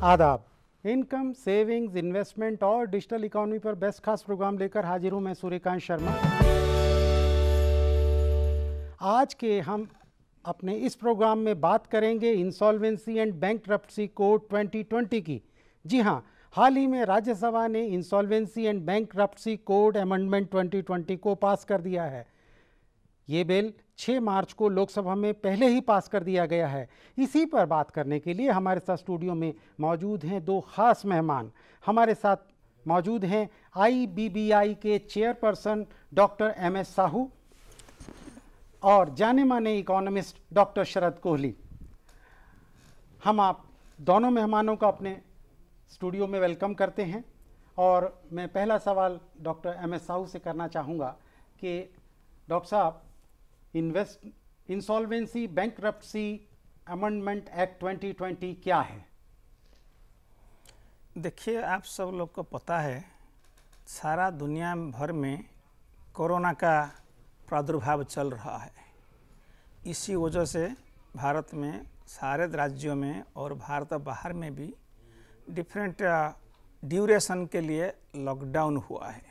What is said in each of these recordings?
आदाब। Income, savings, investment और digital economy पर बेस्ट खास प्रोग्राम लेकर हाजिर हूं मैं सूर्यकांत शर्मा। आज के हम अपने इस प्रोग्राम में बात करेंगे इंसॉल्वेंसी एंड बैंकरप्सी कोड 2020 की। जी हां, हाल ही में राज्यसभा ने insolvency and bankruptcy code amendment 2020 को पास कर दिया है। ये बिल 6 मार्च को लोकसभा में पहले ही पास कर दिया गया है। इसी पर बात करने के लिए हमारे साथ स्टूडियो में मौजूद हैं दो खास मेहमान। हमारे साथ मौजूद हैं IBBI के चेयरपर्सन डॉक्टर MS साहू और जाने माने इकोनॉमिस्ट डॉक्टर शरद कोहली। हम आप दोनों मेहमानों का अपने स्टूडियो में वेलकम करते हैं और मैं पहला सवाल डॉक्टर MS साहू से करना चाहूँगा कि डॉक्टर साहब, इंसॉल्वेंसी बैंकरप्सी अमेंडमेंट एक्ट 2020 क्या है? देखिए, आप सब लोग को पता है सारा दुनिया भर में कोरोना का प्रादुर्भाव चल रहा है। इसी वजह से भारत में सारे राज्यों में और भारत बाहर में भी डिफरेंट ड्यूरेशन के लिए लॉकडाउन हुआ है।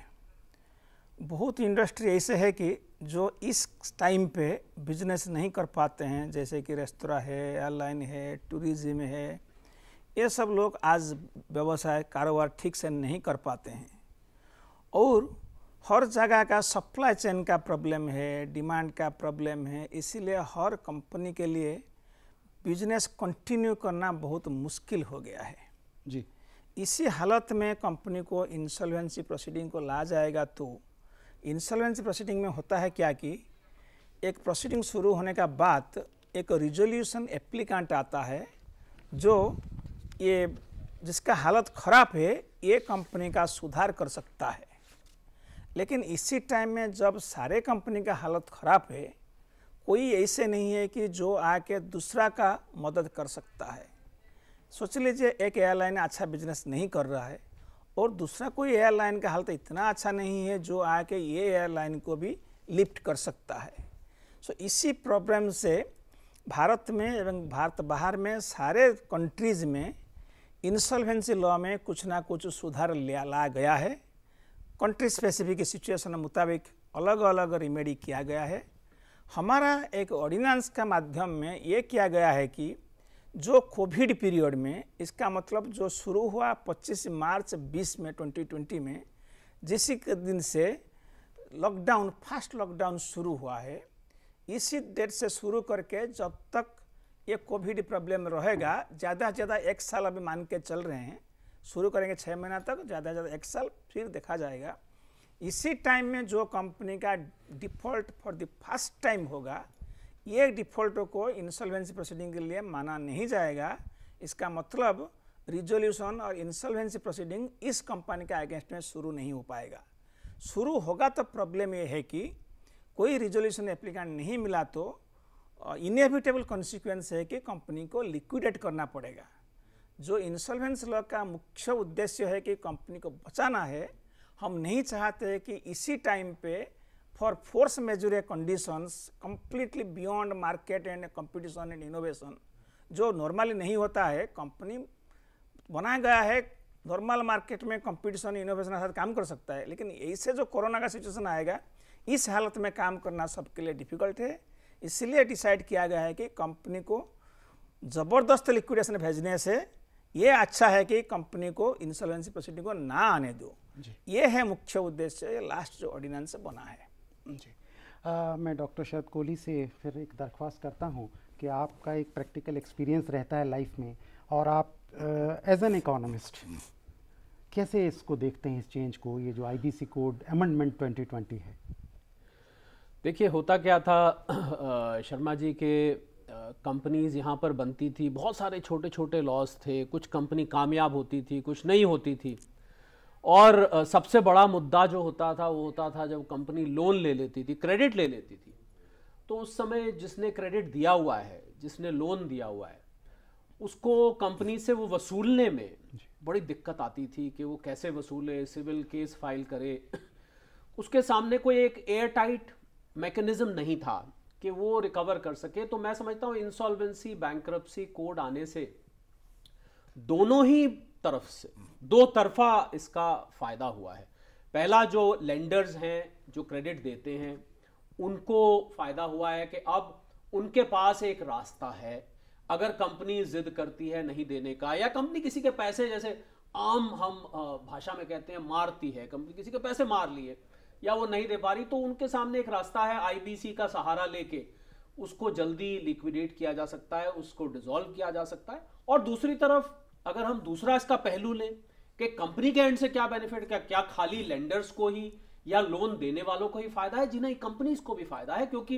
बहुत इंडस्ट्री ऐसे है कि जो इस टाइम पे बिजनेस नहीं कर पाते हैं, जैसे कि रेस्तोरां है, एयरलाइन है, टूरिज्म है, ये सब लोग आज व्यवसाय कारोबार ठीक से नहीं कर पाते हैं। और हर जगह का सप्लाई चेन का प्रॉब्लम है, डिमांड का प्रॉब्लम है, इसीलिए हर कंपनी के लिए बिजनेस कंटिन्यू करना बहुत मुश्किल हो गया है जी। इसी हालत में कंपनी को इंसॉल्वेंसी प्रोसीडिंग को ला जाएगा। तो इंसॉल्वेंसी प्रोसीडिंग में होता है क्या कि एक प्रोसीडिंग शुरू होने का बाद एक रिजोल्यूशन एप्लीकेंट आता है जो ये जिसका हालत ख़राब है, ये कंपनी का सुधार कर सकता है। लेकिन इसी टाइम में जब सारे कंपनी का हालत ख़राब है, कोई ऐसे नहीं है कि जो आके दूसरा का मदद कर सकता है। सोच लीजिए, एक एयरलाइन अच्छा बिजनेस नहीं कर रहा है और दूसरा कोई एयरलाइन का हालत इतना अच्छा नहीं है जो आके ये एयरलाइन को भी लिफ्ट कर सकता है। सो इसी प्रॉब्लम से भारत में एवं भारत बाहर में सारे कंट्रीज़ में इंसॉल्वेंसी लॉ में कुछ ना कुछ सुधार ला गया है। कंट्री स्पेसिफिक सिचुएशन के मुताबिक अलग अलग रिमेडी किया गया है। हमारा एक ऑर्डिनेंस का माध्यम में ये किया गया है कि जो कोविड पीरियड में, इसका मतलब जो शुरू हुआ 25 मार्च 20 में 2020 में, जिस दिन से लॉकडाउन फर्स्ट लॉकडाउन शुरू हुआ है, इसी डेट से शुरू करके जब तक ये कोविड प्रॉब्लम रहेगा, ज़्यादा से ज़्यादा 1 साल अभी मान के चल रहे हैं। शुरू करेंगे 6 महीना तक, ज़्यादा से ज़्यादा 1 साल, फिर देखा जाएगा। इसी टाइम में जो कंपनी का default for the first time होगा, ये डिफ़ॉल्टों को इंसॉल्वेंसी प्रोसीडिंग के लिए माना नहीं जाएगा। इसका मतलब रिजोल्यूशन और इंसॉल्वेंसी प्रोसीडिंग इस कंपनी के अगेंस्ट में शुरू नहीं हो पाएगा। शुरू होगा तो प्रॉब्लम ये है कि कोई रिजोल्यूशन एप्लीकेंट नहीं मिला तो इनएविटेबल कॉन्सिक्वेंस है कि कंपनी को लिक्विडेट करना पड़ेगा। जो इंसॉल्वेंसी लॉ का मुख्य उद्देश्य है कि कंपनी को बचाना है। हम नहीं चाहते कि इसी टाइम पे for force majeure conditions completely beyond market and competition and innovation, जो नॉर्मली नहीं होता है। कंपनी बनाया गया है नॉर्मल मार्केट में कंपटीशन इनोवेशन के साथ काम कर सकता है, लेकिन इससे जो कोरोना का सिचुएशन आएगा, इस हालत में काम करना सबके लिए डिफ़िकल्ट है। इसलिए डिसाइड किया गया है कि कंपनी को ज़बरदस्त लिक्विडेशन भेजने से ये अच्छा है कि कंपनी को इंसॉल्वेंसी प्रोसीडिंग को ना आने दो। ये है मुख्य उद्देश्य, ये लास्ट जो ऑर्डिनेंस बना है जी। मैं डॉक्टर शरद कोहली से फिर एक दरख्वास्त करता हूँ कि आपका एक प्रैक्टिकल एक्सपीरियंस रहता है लाइफ में, और आप एज एन इकोनॉमिस्ट कैसे इसको देखते हैं, इस चेंज को, ये जो IBC कोड अमेंडमेंट 2020 है? देखिए, होता क्या था शर्मा जी के कंपनीज़ यहाँ पर बनती थी, बहुत सारे छोटे छोटे लॉस थे, कुछ कंपनी कामयाब होती थी, कुछ नहीं होती थी। और सबसे बड़ा मुद्दा जो होता था वो होता था जब कंपनी लोन ले लेती थी, क्रेडिट ले लेती थी, तो उस समय जिसने क्रेडिट दिया हुआ है, जिसने लोन दिया हुआ है, उसको कंपनी से वो वसूलने में बड़ी दिक्कत आती थी कि वो कैसे वसूले, सिविल केस फाइल करे। उसके सामने कोई एक एयर टाइट मैकेनिज्म नहीं था कि वो रिकवर कर सके। तो मैं समझता हूँ इंसॉल्वेंसी बैंकरप्सी कोड आने से दोनों ही तरफ से दो तरफा इसका फायदा हुआ है। पहला, जो लेंडर्स हैं जो क्रेडिट देते हैं उनको फायदा हुआ है कि अब उनके पास एक रास्ता है। अगर कंपनी जिद करती है नहीं देने का, या कंपनी किसी के पैसे, जैसे आम हम भाषा में कहते हैं मारती है, कंपनी किसी के पैसे मार लिए या वो नहीं दे पा रही, तो उनके सामने एक रास्ता है, आईबीसी का सहारा लेके उसको जल्दी लिक्विडेट किया जा सकता है, उसको डिसॉल्व किया जा सकता है। और दूसरी तरफ अगर हम दूसरा इसका पहलू लें कि कंपनी के एंड से क्या बेनिफिट, क्या खाली लेंडर्स को ही या लोन देने वालों को ही फायदा है? जी नहीं, कंपनीज को भी फायदा है, क्योंकि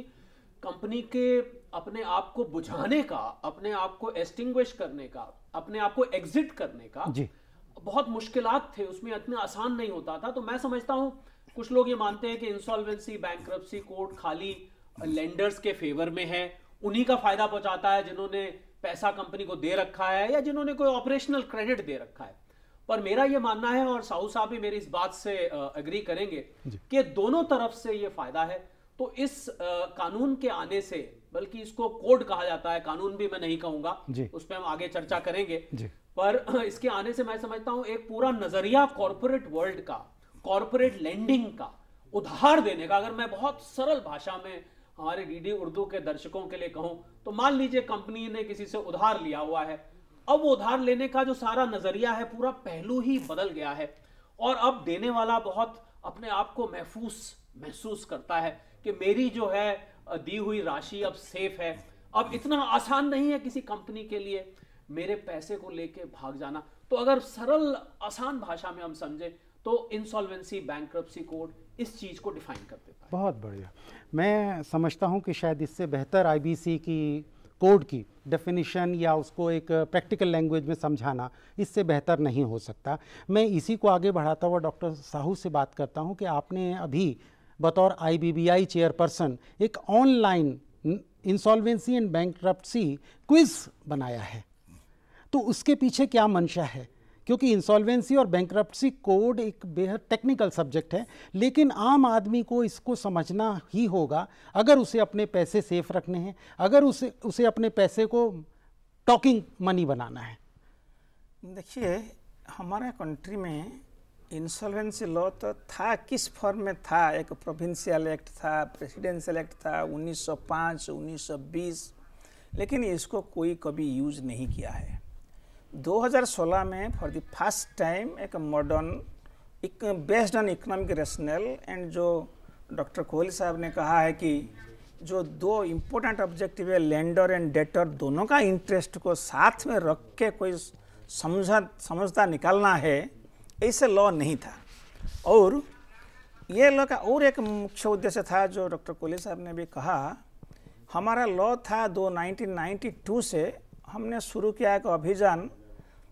कंपनी के अपने आप को बुझाने का, अपने आप को एक्सटिंग्विश करने का, अपने आप को एग्जिट करने का जी बहुत मुश्किलात थे, उसमें इतना आसान नहीं होता था। तो मैं समझता हूं कुछ लोग ये मानते हैं कि इंसॉल्वेंसी बैंक्रप्सी कोड खाली लेंडर्स के फेवर में है, उन्हीं का फायदा पहुंचाता है जिन्होंने पैसा कंपनी को दे रखा है या जिन्होंने कोई ऑपरेशनल क्रेडिट दे रखा है। पर मेरा ये मानना है, और साहू साहब भी मेरी इस बात से एग्री करेंगे, कि दोनों तरफ से ये फायदा है। तो इस कानून के आने से, बल्कि इसको कोड कहा जाता है, कानून भी मैं नहीं कहूंगा, उस पर हम आगे चर्चा करेंगे, पर इसके आने से मैं समझता हूं एक पूरा नजरिया कॉर्पोरेट वर्ल्ड का, कॉर्पोरेट लेंडिंग का, उधार देने का, अगर मैं बहुत सरल भाषा में हमारे डीडी उर्दू के दर्शकों के लिए कहूं, तो मान लीजिए कंपनी ने किसी से उधार लिया हुआ है, अब वो उधार लेने का जो सारा नजरिया है, पूरा पहलू ही बदल गया है, और अब देने वाला बहुत अपने आप को महसूस करता है कि मेरी जो है दी हुई राशि अब सेफ है। अब इतना आसान नहीं है किसी कंपनी के लिए मेरे पैसे को लेके भाग जाना। तो अगर सरल आसान भाषा में हम समझे तो इंसॉल्वेंसी बैंक्रप्सी कोड इस चीज को डिफाइन कर देता है। बहुत बढ़िया। मैं समझता हूं कि शायद इससे बेहतर आईबीसी की कोड की डेफिनेशन या उसको एक प्रैक्टिकल लैंग्वेज में समझाना इससे बेहतर नहीं हो सकता। मैं इसी को आगे बढ़ाता हुआ डॉक्टर साहू से बात करता हूं कि आपने अभी बतौर आईबीबीआई चेयरपर्सन एक online insolvency and bankruptcy quiz बनाया है, तो उसके पीछे क्या मंशा है? क्योंकि इंसॉल्वेंसी और बैंक्रप्सी कोड एक बेहद टेक्निकल सब्जेक्ट है, लेकिन आम आदमी को इसको समझना ही होगा अगर उसे अपने पैसे सेफ रखने हैं, अगर उसे अपने पैसे को टॉकिंग मनी बनाना है। देखिए, हमारे कंट्री में इंसॉल्वेंसी लॉ तो था, किस फॉर्म में था? एक प्रोविंशियल एक्ट था, प्रेसिडेंशियल एक्ट था 1905, 1920, लेकिन इसको कोई कभी यूज नहीं किया है। 2016 में फॉर द फर्स्ट टाइम एक modern based on economic rational and जो डॉक्टर कोहली साहब ने कहा है कि जो दो इम्पोर्टेंट ऑब्जेक्टिव है, लेंडर एंड डेटर, दोनों का इंटरेस्ट को साथ में रख के कोई समझदार निकालना है, ऐसे लॉ नहीं था। और ये लॉ का और एक मुख्य उद्देश्य था जो डॉक्टर कोहली साहब ने भी कहा, हमारा लॉ था 1992 से हमने शुरू किया एक अभियान,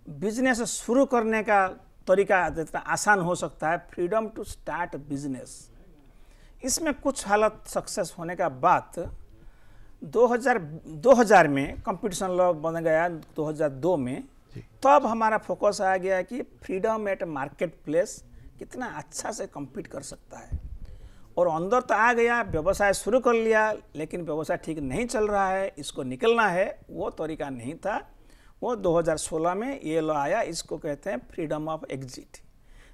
बिजनेस शुरू करने का तरीका जितना आसान हो सकता है, फ्रीडम टू स्टार्ट बिजनेस। इसमें कुछ हालत सक्सेस होने का बाद 2000 में कंपटीशन लॉ बन गया 2002 में, तब हमारा फोकस आ गया कि फ्रीडम एट मार्केट प्लेस कितना अच्छा से compete कर सकता है। और अंदर तो आ गया, व्यवसाय शुरू कर लिया, लेकिन व्यवसाय ठीक नहीं चल रहा है, इसको निकलना है, वो तरीका नहीं था। वो 2016 में ये लॉ आया, इसको कहते हैं freedom of exit.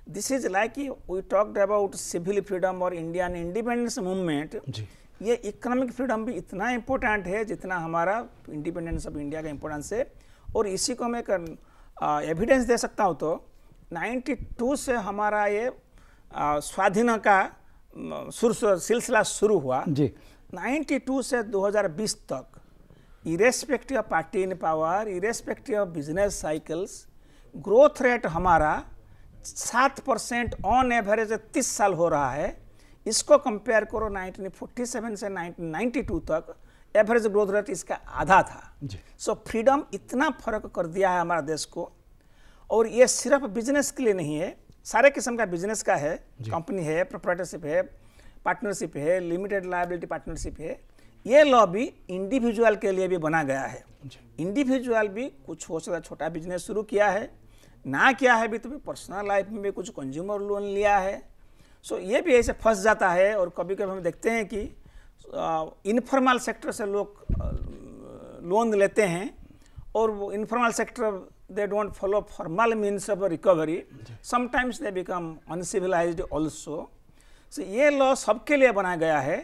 This is like we talked about civil freedom और इंडियन इंडिपेंडेंस मूवमेंट। ये इकोनॉमिक फ्रीडम भी इतना इम्पोर्टेंट है जितना हमारा इंडिपेंडेंस ऑफ इंडिया का इम्पोर्टेंस है। और इसी को मैं एविडेंस दे सकता हूँ, तो 92 से हमारा ये स्वाधीन का सिलसिला शुरू हुआ जी। 92 से 2020 तक irrespective of party in power, irrespective of business cycles, growth rate हमारा 7% ऑन एवरेज 30 साल हो रहा है। इसको कंपेयर करो 1947 से 1992 तक एवरेज ग्रोथ रेट इसका आधा था। सो फ्रीडम इतना फर्क कर दिया है हमारा देश को। और ये सिर्फ बिजनेस के लिए नहीं है, सारे किस्म का बिजनेस का है, कंपनी है, प्रोप्राइटरशिप है, पार्टनरशिप है, लिमिटेड लायबिलिटी पार्टनरशिप है। ये लॉ भी इंडिविजुअल के लिए भी बना गया है। इंडिविजुअल भी कुछ हो सकता छोटा बिजनेस शुरू किया है, ना किया है भी तो भी पर्सनल लाइफ में भी कुछ कंज्यूमर लोन लिया है। सो ये भी ऐसे फंस जाता है। और कभी कभी हम देखते हैं कि इनफॉर्मल सेक्टर से लोग लोन लेते हैं और वो informal sector they don't follow formal means of recovery, sometimes they become uncivilized also. So ये लॉ सबके लिए बनाया गया है,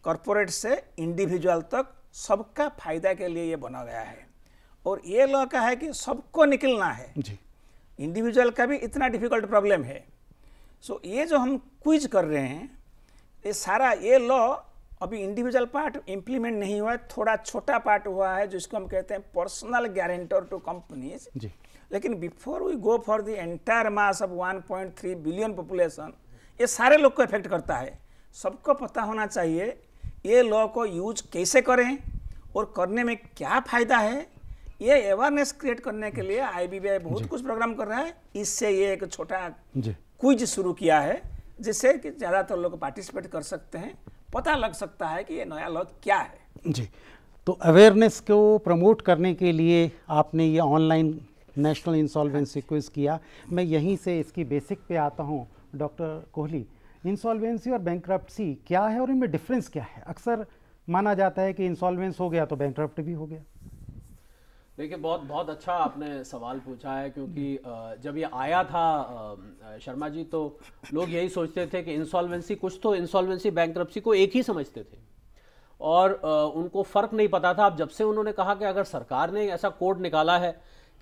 कॉर्पोरेट से इंडिविजुअल तक सबका फायदा के लिए ये बना गया है। और ये लॉ का है कि सबको निकलना है, इंडिविजुअल का भी इतना डिफिकल्ट प्रॉब्लम है। सो ये जो हम क्विज कर रहे हैं, ये सारा ये लॉ अभी इंडिविजुअल पार्ट इम्प्लीमेंट नहीं हुआ है, थोड़ा छोटा पार्ट हुआ है जिसको हम कहते हैं पर्सनल गारंटर टू कंपनीज। लेकिन before we go for the entire mass of 1.3 billion population, ये सारे लोग को इफेक्ट करता है। सबको पता होना चाहिए ये लॉ को यूज कैसे करें और करने में क्या फ़ायदा है। ये अवेयरनेस क्रिएट करने के लिए IBBI बहुत कुछ प्रोग्राम कर रहा है। इससे ये एक छोटा क्विज शुरू किया है जिससे कि ज़्यादातर लोग पार्टिसिपेट कर सकते हैं, पता लग सकता है कि ये नया लॉ क्या है। जी, तो अवेयरनेस को प्रमोट करने के लिए आपने ये ऑनलाइन नेशनल इंसॉल्वेंसी क्विज किया। मैं यहीं से इसकी बेसिक पे आता हूँ। डॉक्टर कोहली, इंसॉल्वेंसी और बैंक्रप्सी क्या है और इनमें डिफरेंस क्या है? अक्सर माना जाता है कि इंसॉल्वेंस हो गया तो बैंक्रप्ट भी हो गया। देखिए, बहुत अच्छा आपने सवाल पूछा है, क्योंकि जब ये आया था शर्मा जी, तो लोग यही सोचते थे कि इंसॉल्वेंसी, कुछ तो इंसॉल्वेंसी बैंक्रप्सी को एक ही समझते थे और उनको फ़र्क नहीं पता था। अब जब से उन्होंने कहा कि अगर सरकार ने ऐसा कोड निकाला है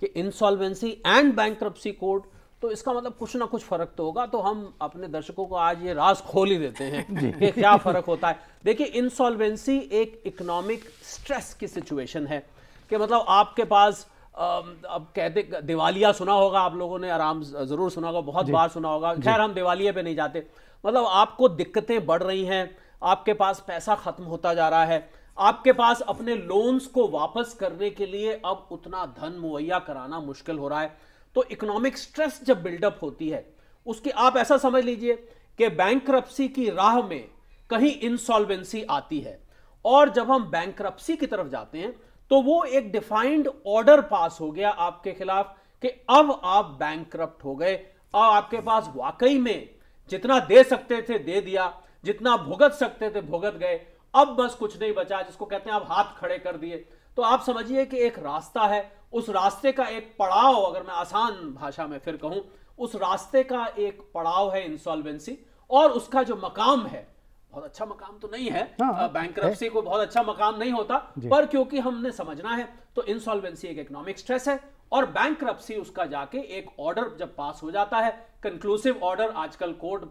कि इंसॉल्वेंसी एंड बैंक्रप्सी कोड, तो इसका मतलब कुछ ना कुछ फ़र्क तो होगा। तो हम अपने दर्शकों को आज ये राज खोल ही देते हैं कि क्या फ़र्क होता है। देखिए, इंसॉल्वेंसी एक इकोनॉमिक स्ट्रेस की सिचुएशन है कि मतलब आपके पास अब कहते, दिवालिया सुना होगा आप लोगों ने, आराम ज़रूर सुना होगा, बहुत बार सुना होगा। खैर, हम दिवालिये पे नहीं जाते। मतलब आपको दिक्कतें बढ़ रही हैं, आपके पास पैसा ख़त्म होता जा रहा है, आपके पास अपने लोन्स को वापस करने के लिए अब उतना धन मुहैया कराना मुश्किल हो रहा है। तो इकोनॉमिक स्ट्रेस जब बिल्डअप होती है, उसकी आप ऐसा समझ लीजिए कि बैंक्रप्सी की राह में कहीं इंसॉल्वेंसी आती है। और जब हम बैंक्रप्सी की तरफ जाते हैं तो वो एक डिफाइंड ऑर्डर पास हो गया आपके खिलाफ कि अब आप बैंक्रप्ट हो गए। अब आपके पास वाकई में जितना दे सकते थे दे दिया, जितना भुगत सकते थे भुगत गए, अब बस कुछ नहीं बचा, जिसको कहते हैं आप हाथ खड़े कर दिए। तो आप समझिए कि एक रास्ता है, उस रास्ते का एक पड़ाव, अगर मैं आसान भाषा में फिर कहूं, उस रास्ते का एक पड़ाव है इंसॉल्वेंसी। और उसका जो मकाम है, बहुत अच्छा मकाम तो नहीं है, बैंक्रप्सी को बहुत अच्छा मकाम नहीं होता, पर क्योंकि हमने समझना है तो इंसॉल्वेंसी एक इकोनॉमिक स्ट्रेस है और बैंक्रप्सी उसका जाके एक ऑर्डर जब पास हो जाता है, कंक्लूसिव ऑर्डर। आजकल कोड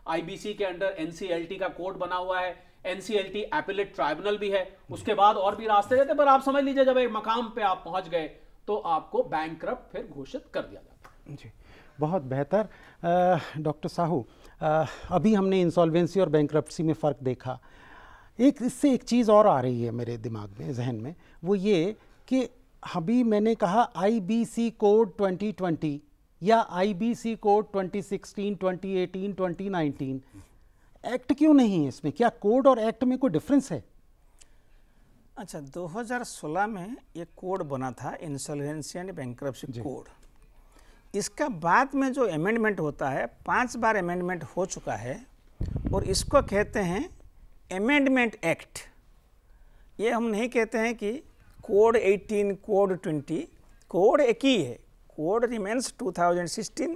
IBC के अंडर NCLT का कोड बना हुआ है, NCLT एपेलेट ट्राइब्यूनल भी है, उसके बाद और भी रास्ते रहते, पर आप समझ लीजिए जब एक मकाम पे आप पहुंच गए तो आपको बैंक्रप्ट फिर घोषित कर दिया जाता है। जी, बहुत बेहतर। डॉक्टर साहू, अभी हमने इंसॉल्वेंसी और बैंक्रप्सी में फ़र्क देखा। इससे एक चीज़ और आ रही है मेरे दिमाग में, जहन में, वो ये कि अभी मैंने कहा IBC कोड 2020 या IBC कोड 2016, 2018, 2019, एक्ट क्यों नहीं है इसमें? क्या कोड और एक्ट में कोई डिफरेंस है? अच्छा, 2016 में ये कोड बना था, इंसॉल्वेंसी एंड बैंक्रप्सी कोड। इसका बाद में जो अमेंडमेंट होता है, 5 बार अमेंडमेंट हो चुका है और इसको कहते हैं अमेंडमेंट एक्ट। ये हम नहीं कहते हैं कि कोड 18, कोड 20, कोड एक ही है, कोड रिमेन्स 2016।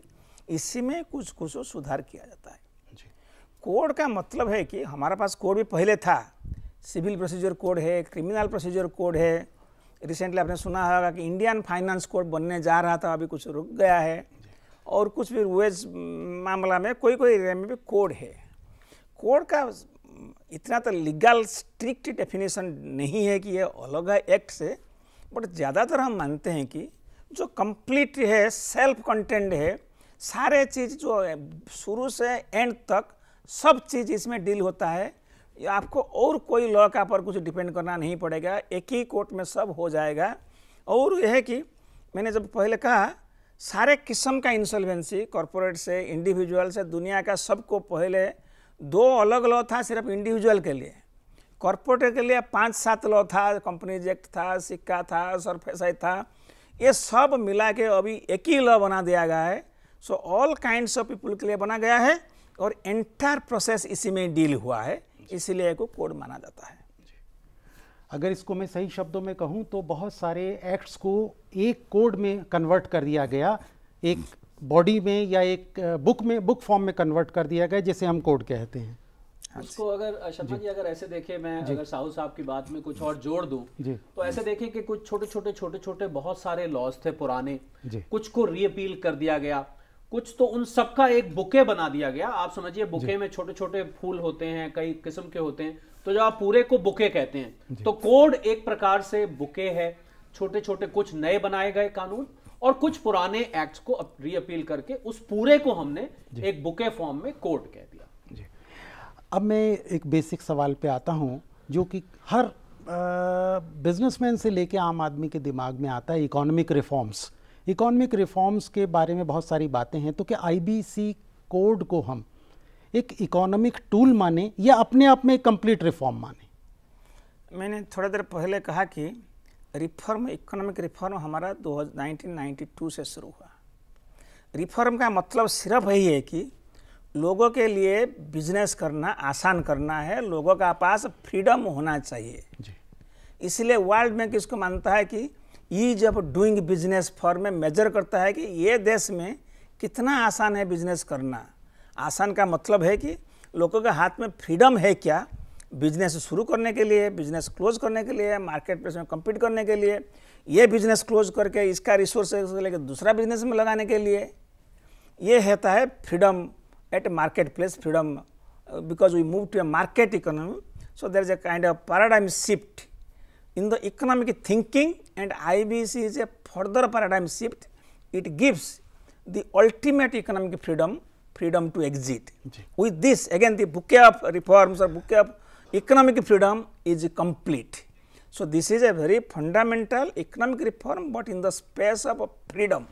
इसी में कुछ कुछ सुधार किया जाता है। कोड का मतलब है कि हमारे पास कोड भी पहले था, सिविल प्रोसीजर कोड है, क्रिमिनल प्रोसीजर कोड है। रिसेंटली आपने सुना होगा कि इंडियन फाइनेंस कोड बनने जा रहा था, अभी कुछ रुक गया है। और कुछ भी वेज मामला में कोई एरिया में भी कोड है। कोड का इतना तो लीगल स्ट्रिक्ट डेफिनेशन नहीं है कि ये अलग है एक्ट से, बट ज़्यादातर हम मानते हैं कि जो कंप्लीट है, सेल्फ कंटेंट है, सारे चीज़ जो शुरू से एंड तक सब चीज़ इसमें डील होता है। आपको और कोई लॉ का पर कुछ डिपेंड करना नहीं पड़ेगा, एक ही कोर्ट में सब हो जाएगा। और यह है कि मैंने जब पहले कहा, सारे किस्म का इंसॉल्वेंसी, कॉर्पोरेट से, इंडिविजुअल से, दुनिया का सबको पहले 2 अलग लॉ था सिर्फ इंडिविजुअल के लिए। कॉर्पोरेट के लिए 5-7 लॉ था, कंपनीज एक्ट था, सिक्का था, सरफेसाई था। ये सब मिला के अभी एक ही लॉ बना दिया गया है। So all kinds of people के लिए बना गया है और एंटायर प्रोसेस इसी में डील हुआ है, इसीलिए को कोड माना जाता है। अगर इसको मैं सही शब्दों में कहूं तो बहुत सारे एक्ट्स को एक कोड में कन्वर्ट कर दिया गया, एक बॉडी में या एक बुक फॉर्म में कन्वर्ट कर दिया गया, जिसे हम कोड कहते हैं। उसको अगर शर्मा जी अगर ऐसे देखें, मैं अगर साहू साहब की बात में कुछ और जोड़ दूं, तो ऐसे देखें कि कुछ छोटे छोटे बहुत सारे लॉज थे पुराने, कुछ को रीअपील कर दिया गया, कुछ तो उन सबका एक बुके बना दिया गया। आप समझिए बुके में छोटे छोटे फूल होते हैं, कई किस्म के होते हैं, तो जब आप पूरे को बुके कहते हैं तो कोड एक प्रकार से बुके है। छोटे छोटे कुछ नए बनाए गए कानून और कुछ पुराने एक्ट्स को रीअपील करके उस पूरे को हमने एक बुके फॉर्म में कोड कह दिया। अब मैं एक बेसिक सवाल पे आता हूँ जो कि हर बिजनेसमैन से लेके आम आदमी के दिमाग में आता है, इकोनॉमिक रिफॉर्म्स। इकोनॉमिक रिफॉर्म्स के बारे में बहुत सारी बातें हैं, तो क्या आईबीसी कोड को हम एक इकोनॉमिक टूल माने या अपने आप में एक कंप्लीट रिफॉर्म माने? मैंने थोड़ी देर पहले कहा कि रिफॉर्म, इकोनॉमिक रिफॉर्म हमारा 1992 से शुरू हुआ। रिफॉर्म का मतलब सिर्फ यही है कि लोगों के लिए बिजनेस करना आसान करना है, लोगों का पास फ्रीडम होना चाहिए जी। इसलिए वर्ल्ड बैंक इसको मानता है कि ease of doing business for में मेजर करता है कि ये देश में कितना आसान है बिजनेस करना। आसान का मतलब है कि लोगों के हाथ में फ्रीडम है क्या, बिजनेस शुरू करने के लिए, बिजनेस क्लोज करने के लिए, मार्केट प्लेस में कम्पीट करने के लिए, ये बिजनेस क्लोज करके इसका रिसोर्स लेकर दूसरा बिजनेस में लगाने के लिए। ये होता है freedom at marketplace, freedom because we move to a market economy. So there is a kind of paradigm shift in the economic thinking, and IBC is a further paradigm shift. It gives the ultimate economic freedom to exit. With this, again, the bouquet of reforms or bouquet of economic freedom is complete. So this is a very fundamental economic reform, but in the space of freedom,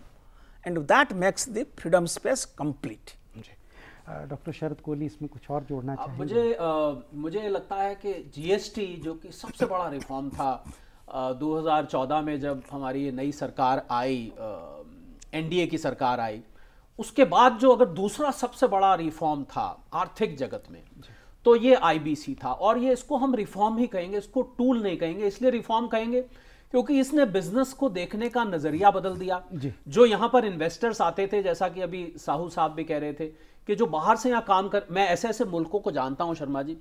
and that makes the freedom space complete. Doctor Sharad Kohli इसमें कुछ और जोड़ना चाहिए? मुझे लगता है कि GST जो कि सबसे बड़ा रिफॉर्म था 2014 में जब हमारी ये नई सरकार आई, एनडीए की सरकार आई, उसके बाद जो अगर दूसरा सबसे बड़ा रिफॉर्म था आर्थिक जगत में तो ये आईबीसी था। और ये इसको हम रिफॉर्म ही कहेंगे, इसको टूल नहीं कहेंगे। इसलिए रिफॉर्म कहेंगे क्योंकि इसने बिजनेस को देखने का नजरिया बदल दिया। जो यहाँ पर इन्वेस्टर्स आते थे, जैसा कि अभी साहू साहब भी कह रहे थे कि जो बाहर से यहाँ काम कर, मैं ऐसे ऐसे मुल्कों को जानता हूं शर्मा जी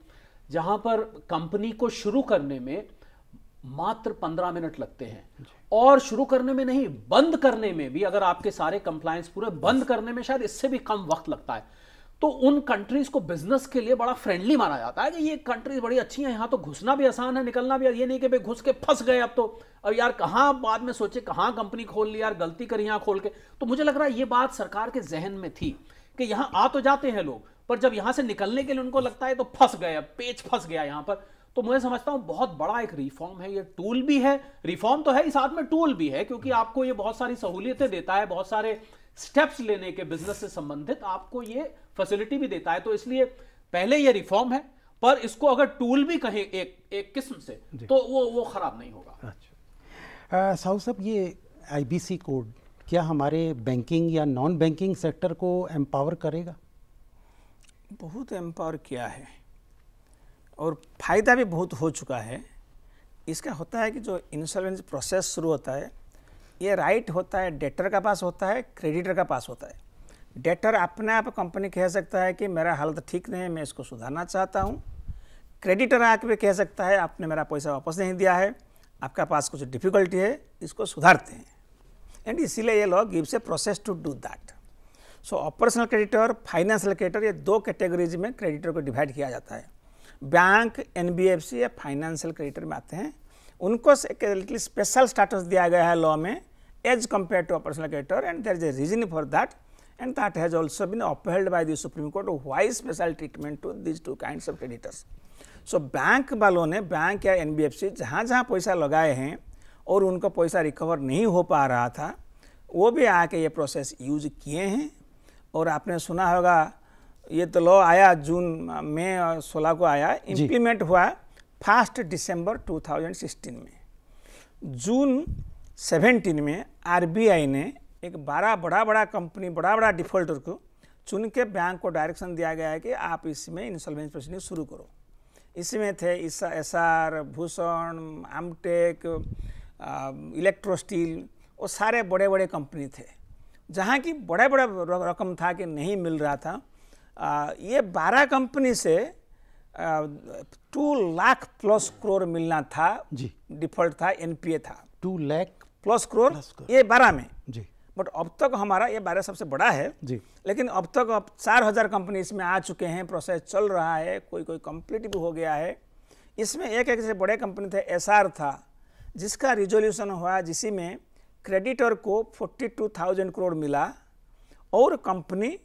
जहां पर कंपनी को शुरू करने में मात्र 15 मिनट लगते हैं, और शुरू करने में नहीं, बंद करने में भी, अगर आपके सारे कंप्लायंस पूरे, बंद करने में शायद इससे भी कम वक्त लगता है। तो उन कंट्रीज को बिजनेस के लिए बड़ा फ्रेंडली माना जाता है कि ये कंट्रीज बड़ी अच्छी हैं, यहाँ तो घुसना भी आसान है, निकलना भी। ये नहीं कि भाई घुस के फंस गए अब यार कहाँ बाद में सोचे कहाँ कंपनी खोल ली, यार गलती करी यहाँ खोल के। तो मुझे लग रहा है ये बात सरकार के जहन में थी कि यहाँ आ तो जाते हैं लोग, पर जब यहाँ से निकलने के लिए उनको लगता है तो फंस गए, पेच फंस गया यहाँ पर। तो मैं समझता हूँ बहुत बड़ा एक रिफॉर्म है, ये टूल भी है, रिफॉर्म तो है ही, साथ में टूल भी है, क्योंकि आपको ये बहुत सारी सहूलियतें देता है, बहुत सारे स्टेप्स लेने के बिजनेस से संबंधित आपको ये फैसिलिटी भी देता है। तो इसलिए पहले ये रिफॉर्म है, पर इसको अगर टूल भी कहें एक किस्म से तो वो खराब नहीं होगा। अच्छा साहू साहब, ये आईबीसी कोड क्या हमारे बैंकिंग या नॉन बैंकिंग सेक्टर को एम्पावर करेगा? बहुत एम्पावर किया है और फ़ायदा भी बहुत हो चुका है। इसका होता है कि जो इंश्योरेंस प्रोसेस शुरू होता है, ये राइट होता है डेटर का पास होता है, क्रेडिटर का पास होता है। डेटर अपने आप कंपनी कह सकता है कि मेरा हालत ठीक नहीं है, मैं इसको सुधारना चाहता हूँ। क्रेडिटर आके भी कह सकता है आपने मेरा पैसा वापस नहीं दिया है, आपका पास कुछ डिफिकल्टी है, इसको सुधारते हैं। एंड इसीलिए ये law gives a process to do that. So operational creditor, financial creditor, ये दो कैटेगरीज में क्रेडिटर को डिवाइड किया जाता है। बैंक, एनबीएफसी या फाइनेंशियल क्रेडिटर में आते हैं, उनको एक लिटिल स्पेशल स्टेटस दिया गया है लॉ में as compare to operational creditor, and there is a reason for that, and that has also been upheld by the Supreme Court why special treatment to these two kinds of creditors। So bank वालों ने, bank या NBFC जहाँ जहाँ पैसा लगाए हैं और उनको पैसा रिकवर नहीं हो पा रहा था, वो भी आके ये प्रोसेस यूज किए हैं। और आपने सुना होगा ये तो लॉ आया मई 16 को आया, इम्प्लीमेंट हुआ 1 दिसंबर 2016 में। जून 17 में आरबीआई ने एक 12 बड़ा कंपनी, बड़ा डिफॉल्टर को चुन के बैंक को डायरेक्शन दिया गया है कि आप इसमें इंसॉल्वेंसी प्रोसीडिंग शुरू करो। इसमें थे एसआर, भूषण, आमटेक, इलेक्ट्रो स्टील, वो सारे बड़े बड़े कंपनी थे जहाँ की बड़े बड़े रकम था कि नहीं मिल रहा था। ये 12 कंपनी से 2 लाख प्लस करोड़ मिलना था जी, डिफॉल्ट था, एनपीए था 2 लाख प्लस करोड़ ये 12 में जी। बट अब तक हमारा ये 12 सबसे बड़ा है जी। लेकिन अब तक 4000 कंपनी इसमें आ चुके हैं, प्रोसेस चल रहा है, कोई कंप्लीट भी हो गया है। इसमें एक से बड़े कंपनी थे, एसआर था, जिसका रिजोल्यूशन हुआ, जिसी में क्रेडिटर को 42,000 करोड़ मिला और कंपनी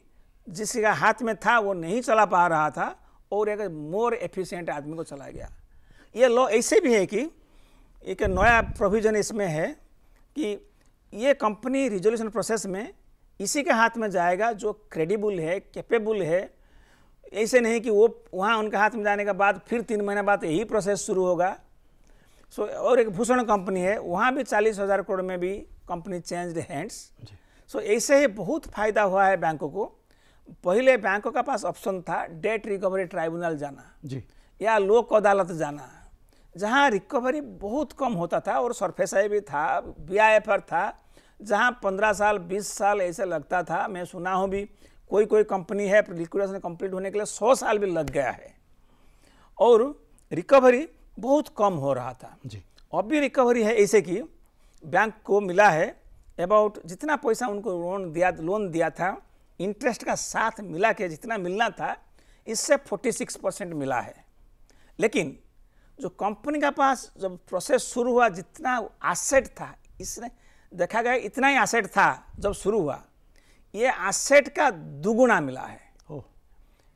जिसका हाथ में था वो नहीं चला पा रहा था और एक मोर एफिशिएंट आदमी को चला गया। ये लॉ ऐसे भी है कि एक नया प्रोविजन इसमें है कि ये कंपनी रिजोल्यूशन प्रोसेस में इसी के हाथ में जाएगा जो क्रेडिबल है, कैपेबल है। ऐसे नहीं कि वो वहाँ उनके हाथ में जाने के बाद फिर 3 महीने बाद यही प्रोसेस शुरू होगा। सो और एक भूषण कंपनी है, वहाँ भी 40,000 करोड़ में भी कंपनी चेंज्ड हैंड्स। सो ऐसे ही बहुत फायदा हुआ है बैंकों को। पहले बैंकों का पास ऑप्शन था डेट रिकवरी ट्राइब्यूनल जाना जी, या लोक अदालत जाना, जहाँ रिकवरी बहुत कम होता था और सरफेसाई भी था, बीआईएफआर था, जहाँ 15 साल 20 साल ऐसे लगता था। मैं सुना हूँ भी कोई कंपनी है लिक्विडेशन कंप्लीट होने के लिए 100 साल भी लग गया है और रिकवरी बहुत कम हो रहा था जी। अब भी रिकवरी है ऐसे कि बैंक को मिला है अबाउट जितना पैसा उनको लोन दिया था, इंटरेस्ट का साथ मिला के जितना मिलना था इससे 46% मिला है। लेकिन जो कंपनी का पास जब प्रोसेस शुरू हुआ जितना एसेट था, इसने देखा गया इतना ही एसेट था जब शुरू हुआ, ये एसेट का दुगुना मिला है।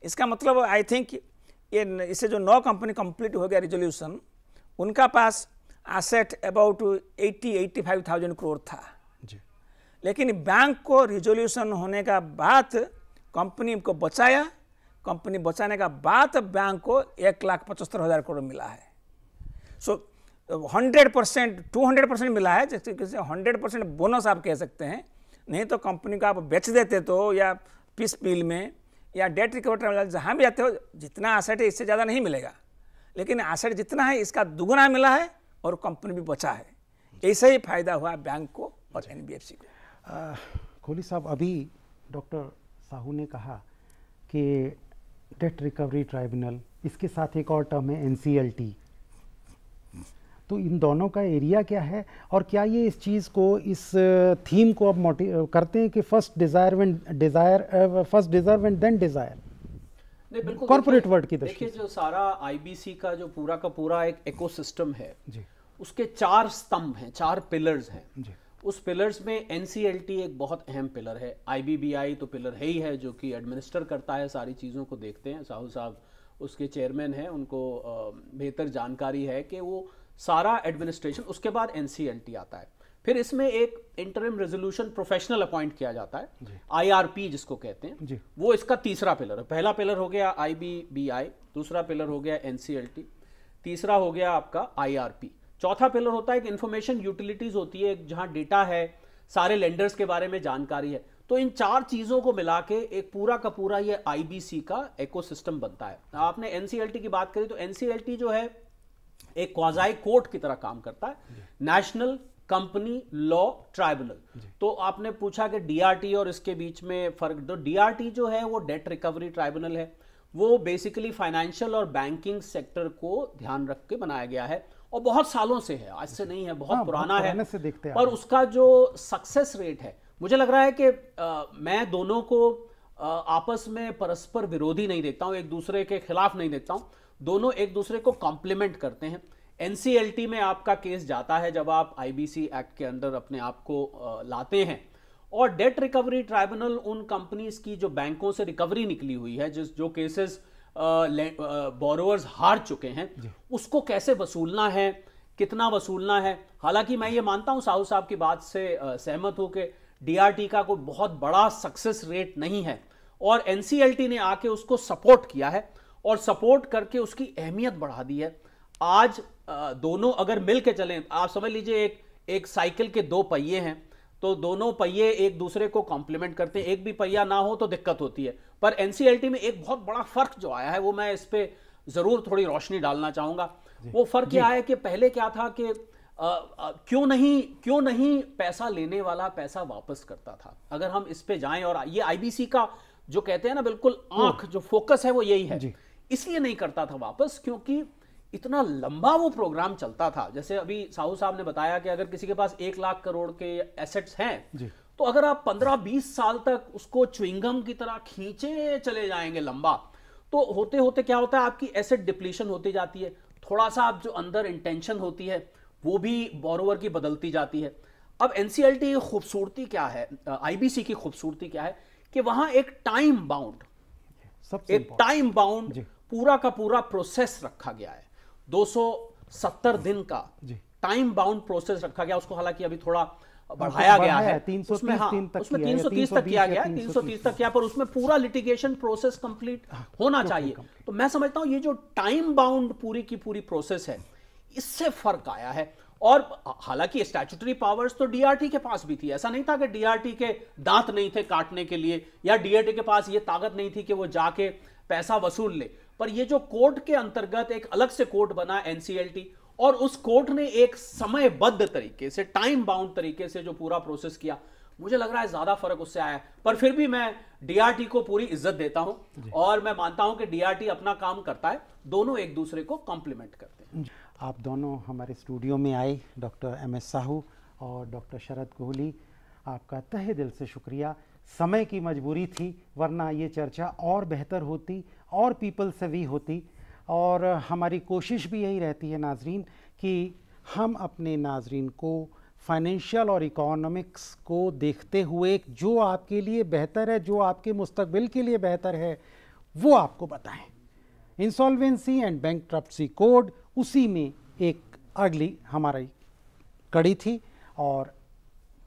इसका मतलब आई थिंक ये इससे जो 9 कंपनी कंप्लीट हो गया रिजोल्यूशन, उनका पास एसेट अबाउट 80-85,000 करोड़ था जी। लेकिन बैंक को रिजोल्यूशन होने का बाद कंपनी को बचाया, कंपनी बचाने का बाद बैंक को 1,75,000 करोड़ मिला है। सो 100% 200% मिला है, जैसे 100% बोनस आप कह सकते हैं। नहीं तो कंपनी को आप बेच देते तो या पीस मिल में या डेट रिकवरी जहाँ भी जाते हो, जितना एसेट है इससे ज़्यादा नहीं मिलेगा, लेकिन एसेट जितना है इसका दुगुना मिला है और कंपनी भी बचा है। ऐसे ही फायदा हुआ बैंक को और एनबीएफसी को। कोहली साहब, अभी डॉक्टर साहू ने कहा कि डेट रिकवरी ट्राइब्यूनल, इसके साथ एक और टर्म है एनसीएलटी, तो इन दोनों का एरिया क्या है और क्या ये इस चीज़ को, इस थीम को अब करते हैं कि first desire and then desire? नहीं, बिल्कुल कॉर्पोरेट वर्ल्ड की देखिए, जो सारा आईबीसी का जो पूरा का पूरा एक इकोसिस्टम है जी, उसके 4 स्तंभ हैं, 4 पिलर्स हैं जी। उस पिलर्स में एनसीएलटी एक बहुत अहम पिलर है, आईबीबीआई तो पिलर है ही है, जो कि एडमिनिस्टर करता है, सारी चीज़ों को देखते हैं। साहू साहब उसके चेयरमैन हैं, उनको बेहतर जानकारी है कि वो सारा एडमिनिस्ट्रेशन। उसके बाद एनसीएलटी आता है, फिर इसमें एक इंटरिम रेजोल्यूशन प्रोफेशनल अपॉइंट किया जाता है, आईआरपी जिसको कहते हैं जी। वो इसका तीसरा पिलर है। पहला पिलर हो गया आईबीबीआई, दूसरा पिलर हो गया एनसीएलटी, तीसरा हो गया आपका आईआरपी, चौथा पिलर होता है कि इंफॉर्मेशन यूटिलिटीज होती है, जहां डेटा है, सारे लेंडर्स के बारे में जानकारी है। तो इन 4 चीजों को मिला के एक पूरा का पूरा ये आईबीसी का इकोसिस्टम बनता है। आपने एनसीएलटी की बात करी तो एनसीएलटी जो है एक क्वाजाई कोर्ट की तरह काम करता है, नेशनल कंपनी लॉ ट्राइब्यूनल। तो आपने पूछा कि डीआरटी और इसके बीच में फर्क, तो डीआरटी जो है वो डेट रिकवरी ट्राइब्यूनल है, वो बेसिकली फाइनेंशियल और बैंकिंग सेक्टर को ध्यान रख के बनाया गया है और बहुत सालों से है, आज से नहीं है, बहुत पुराना है। से देखते हैं और उसका जो सक्सेस रेट है, मुझे लग रहा है कि मैं दोनों को आपस में परस्पर विरोधी नहीं देखता हूं, एक दूसरे के खिलाफ नहीं देखता हूं, दोनों एक दूसरे को कॉम्प्लीमेंट करते हैं। एनसीएलटी में आपका केस जाता है जब आप आईबीसी एक्ट के अंदर अपने आप को लाते हैं, और डेट रिकवरी ट्राइब्यूनल उन कंपनीज की जो बैंकों से रिकवरी निकली हुई है, जो केसेस बोरोवर्स हार चुके हैं, उसको कैसे वसूलना है, कितना वसूलना है। हालांकि मैं ये मानता हूं, साहू साहब की बात से सहमत हूं कि डीआरटी का कोई बहुत बड़ा सक्सेस रेट नहीं है, और एनसीएलटी ने आके उसको सपोर्ट किया है और सपोर्ट करके उसकी अहमियत बढ़ा दी है। आज दोनों अगर मिल के चलें, आप समझ लीजिए एक साइकिल के 2 पहिए हैं, तो दोनों पहिए एक दूसरे को कॉम्प्लीमेंट करते हैं, एक भी पहिया ना हो तो दिक्कत होती है। पर एनसीएलटी में एक बहुत बड़ा फर्क जो आया है, वो मैं इस पे ज़रूर थोड़ी रोशनी डालना चाहूँगा। वो फ़र्क क्या है कि पहले क्या था कि क्यों नहीं पैसा लेने वाला पैसा वापस करता था। अगर हम इस पे जाएं, और ये आईबीसी का जो कहते हैं ना बिल्कुल आंख जो फोकस है वो यही है, इसलिए नहीं करता था वापस क्योंकि इतना लंबा वो प्रोग्राम चलता था। जैसे अभी साहू साहब ने बताया कि अगर किसी के पास 1 लाख करोड़ के एसेट्स हैं तो अगर आप 15-20 साल तक उसको च्युइंगम की तरह खींचे चले जाएंगे लंबा, तो होते होते क्या होता है, आपकी एसेट डिप्लीशन होती जाती है। थोड़ा सा आप जो अंदर इंटेंशन होती है वो भी बोरोवर की बदलती जाती है। अब एनसीएलटी की खूबसूरती क्या है, आईबीसी की खूबसूरती क्या है कि वहां एक टाइम बाउंड पूरा का पूरा प्रोसेस रखा गया है। 270 दिन का टाइम बाउंड प्रोसेस रखा गया। उसको हालांकि अभी थोड़ा बढ़ाया गया है, उसमें 330 तक किया गया, 330 तक किया, पर उसमें पूरा लिटिगेशन प्रोसेस कंप्लीट होना चाहिए। तो मैं समझता हूं ये जो टाइम बाउंड पूरी की पूरी प्रोसेस है, इससे फर्क आया है। और हालांकि स्टैट्यूटरी पावर्स तो डीआरटी के पास भी थी, ऐसा नहीं था कि डीआरटी के दांत नहीं थे काटने के लिए, या डीआरटी के पास ये ताकत नहीं थी कि वो जाके पैसा वसूल ले। पर ये जो कोर्ट के अंतर्गत एक अलग से कोर्ट बना एनसीएलटी, और उस कोर्ट ने एक समयबद्ध तरीके से, टाइम बाउंड तरीके से जो पूरा प्रोसेस किया, मुझे लग रहा है ज्यादा फर्क उससे आया है। पर फिर भी मैं डीआरटी को पूरी इज्जत देता हूं और मैं मानता हूं कि डीआरटी अपना काम करता है, दोनों एक दूसरे को कॉम्प्लीमेंट करते हैं। आप दोनों हमारे स्टूडियो में आए, डॉक्टर एम एस साहू और डॉक्टर शरद कोहली, आपका तहे दिल से शुक्रिया। समय की मजबूरी थी, वरना ये चर्चा और बेहतर होती और पीपल से भी होती। और हमारी कोशिश भी यही रहती है नाजरीन कि हम अपने नाजरीन को फाइनेंशियल और इकोनॉमिक्स को देखते हुए जो आपके लिए बेहतर है, जो आपके मुस्तकबिल के लिए बेहतर है, वो आपको बताएं। इंसॉल्वेंसी एंड बैंकरप्सी कोड उसी में एक अगली हमारी कड़ी थी, और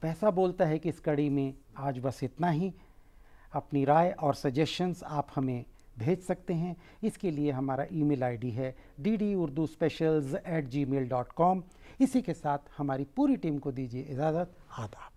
पैसा बोलता है कि इस कड़ी में आज बस इतना ही। अपनी राय और सजेशंस आप हमें भेज सकते हैं। इसके लिए हमारा ईमेल आईडी है ddurduspecials@gmail.com। इसी के साथ हमारी पूरी टीम को दीजिए इजाज़त। आदाब।